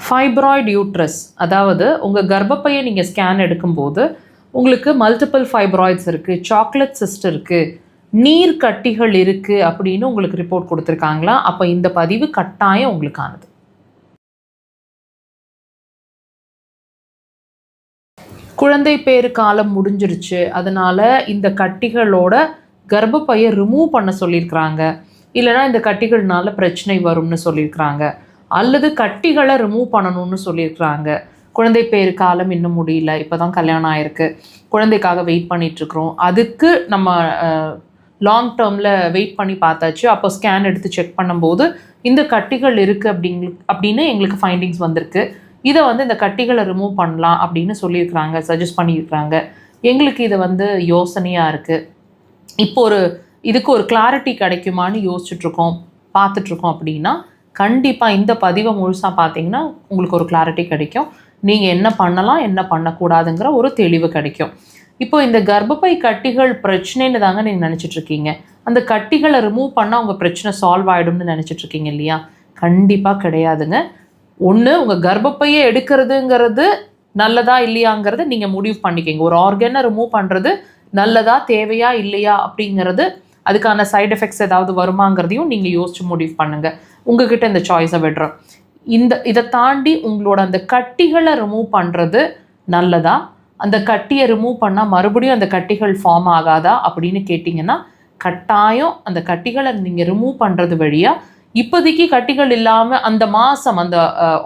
Fibroid uterus, அதாவது உங்கள் கர்ப்பப்பையை நீங்கள் ஸ்கேன் எடுக்கும்போது உங்களுக்கு மல்டிபிள் ஃபைப்ராய்ட்ஸ் இருக்குது, சாக்லேட் சிஸ்ட் இருக்குது, நீர் கட்டிகள் இருக்குது அப்படின்னு உங்களுக்கு ரிப்போர்ட் கொடுத்துருக்காங்களா? அப்போ இந்த பதிவு கட்டாயம் உங்களுக்கானது. குழந்தை பேறு காலம் முடிஞ்சிருச்சு, அதனால் இந்த கட்டிகளோட கர்ப்பப்பையை ரிமூவ் பண்ண சொல்லியிருக்கிறாங்க, இல்லைனா இந்த கட்டிகள்னால பிரச்சனை வரும்னு சொல்லியிருக்கிறாங்க, அல்லது கட்டிகளை ரிமூவ் பண்ணணும்னு சொல்லியிருக்கிறாங்க. குழந்தை பேறு காலம் இன்னும் முடியல, இப்போ தான் கல்யாணம் ஆயிருக்கு, குழந்தைக்காக வெயிட் பண்ணிகிட்ருக்குறோம், அதுக்கு நம்ம லாங் டேர்மில் வெயிட் பண்ணி பார்த்தாச்சு, அப்போ ஸ்கேன் எடுத்து செக் பண்ணும்போது இந்த கட்டிகள் இருக்குது அப்படின்னு எங்களுக்கு ஃபைண்டிங்ஸ் வந்திருக்கு. இதை இந்த கட்டிகளை ரிமூவ் பண்ணலாம் அப்படின்னு சொல்லியிருக்கிறாங்க, சஜஸ்ட் பண்ணியிருக்கிறாங்க. எங்களுக்கு இது யோசனையாக இருக்குது. இப்போ இதுக்கு ஒரு கிளாரிட்டி கிடைக்குமான்னு யோசிச்சுட்ருக்கோம், பார்த்துட்ருக்கோம். அப்படின்னா கண்டிப்பாக இந்த பதிவை முழுசாக பார்த்தீங்கன்னா உங்களுக்கு ஒரு கிளாரிட்டி கிடைக்கும். நீங்கள் என்ன பண்ணலாம், என்ன பண்ணக்கூடாதுங்கிற ஒரு தெளிவு கிடைக்கும். இப்போ இந்த கர்ப்பப்பை கட்டிகள் பிரச்சனைன்னு தாங்க நீங்கள் நினச்சிட்ருக்கீங்க. அந்த கட்டிகளை ரிமூவ் பண்ணால் உங்கள் பிரச்சனை சால்வ் ஆகிடும்னு நினச்சிட்ருக்கீங்க இல்லையா? கண்டிப்பாக கிடையாதுங்க. ஒன்று, உங்கள் கர்ப்பப்பையை எடுக்கிறதுங்கிறது நல்லதா இல்லையாங்கிறத நீங்கள் முடிவு பண்ணிக்கிங்க. ஒரு ஆர்கனை ரிமூவ் பண்ணுறது நல்லதா தேவையா இல்லையா அப்படிங்கிறது, அதுக்கான சைடு எஃபெக்ட்ஸ் ஏதாவது வருமாங்கிறதையும் நீங்கள் யோசிச்சு முடிவு பண்ணுங்கள். உங்ககிட்ட இந்த சாய்ஸை விடுறோம். இதை தாண்டி உங்களோட அந்த கட்டிகளை ரிமூவ் பண்ணுறது நல்லதா, அந்த கட்டியை ரிமூவ் பண்ணால் மறுபடியும் அந்த கட்டிகள் ஃபார்ம் ஆகாதா அப்படின்னு கேட்டிங்கன்னா, கட்டாயம் அந்த கட்டிகளை நீங்கள் ரிமூவ் பண்ணுறது வழியாக இப்போதைக்கு கட்டிகள் இல்லாமல் அந்த மாதம் அந்த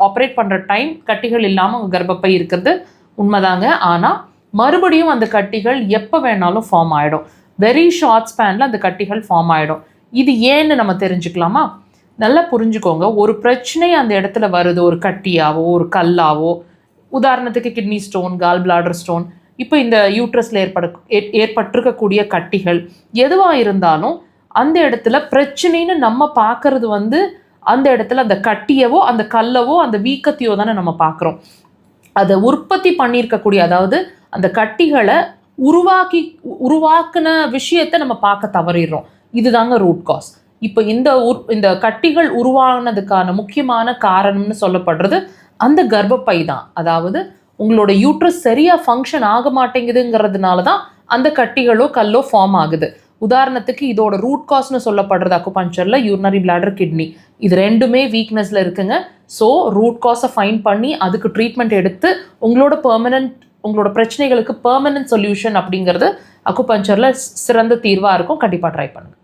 ஆப்ரேட் பண்ணுற டைம் கட்டிகள் இல்லாமல் உங்கள் கர்ப்பப்பை இருக்கிறது உண்மைதாங்க. ஆனால் மறுபடியும் அந்த கட்டிகள் எப்போ வேணாலும் ஃபார்ம் ஆகிடும். வெரி ஷார்ட் ஸ்பேனில் அந்த கட்டிகள் ஃபார்ம் ஆகிடும். இது ஏன்னு நம்ம தெரிஞ்சுக்கலாமா? நல்லா புரிஞ்சுக்கோங்க. ஒரு பிரச்சனை அந்த இடத்துல வருது, ஒரு கட்டியாவோ ஒரு கல்லாவோ, உதாரணத்துக்கு kidney stone, gall bladder stone, இப்போ இந்த யூட்ரஸில் ஏற்பட்டிருக்கக்கூடிய கட்டிகள் எதுவாக இருந்தாலும் அந்த இடத்துல பிரச்சனைன்னு நம்ம பார்க்கறது அந்த இடத்துல அந்த கட்டியவோ அந்த கல்லவோ அந்த வீக்கத்தையோ தானே நம்ம பார்க்குறோம். அதை உற்பத்தி பண்ணியிருக்கக்கூடிய, அதாவது அந்த கட்டிகளை உருவாக்கின விஷயத்தை நம்ம பார்க்க தவறிடுறோம். இதுதாங்க ரூட் காஸ். இப்போ இந்த கட்டிகள் உருவானதுக்கான முக்கியமான காரணம்னு சொல்லப்படுறது அந்த கர்ப்பப்பை தான். அதாவது உங்களோட யூட்ரஸ் சரியாக ஃபங்க்ஷன் ஆக மாட்டேங்குதுங்கிறதுனால தான் அந்த கட்டிகளோ கல்லோ ஃபார்ம் ஆகுது. உதாரணத்துக்கு இதோட ரூட் காஸ்னு சொல்லப்படுறது அக்குபஞ்சரில் யூரினரி பிளாடர், கிட்னி, இது ரெண்டுமே வீக்னஸில் இருக்குங்க. ஸோ ரூட் காஸை ஃபைன் பண்ணி அதுக்கு ட்ரீட்மெண்ட் எடுத்து உங்களோட பிரச்சனைகளுக்கு பெர்மனன்ட் சொல்யூஷன் அப்படிங்கிறது அக்குபஞ்சரில் சிறந்த தீர்வாக இருக்கும். கண்டிப்பாக ட்ரை பண்ணுங்கள்.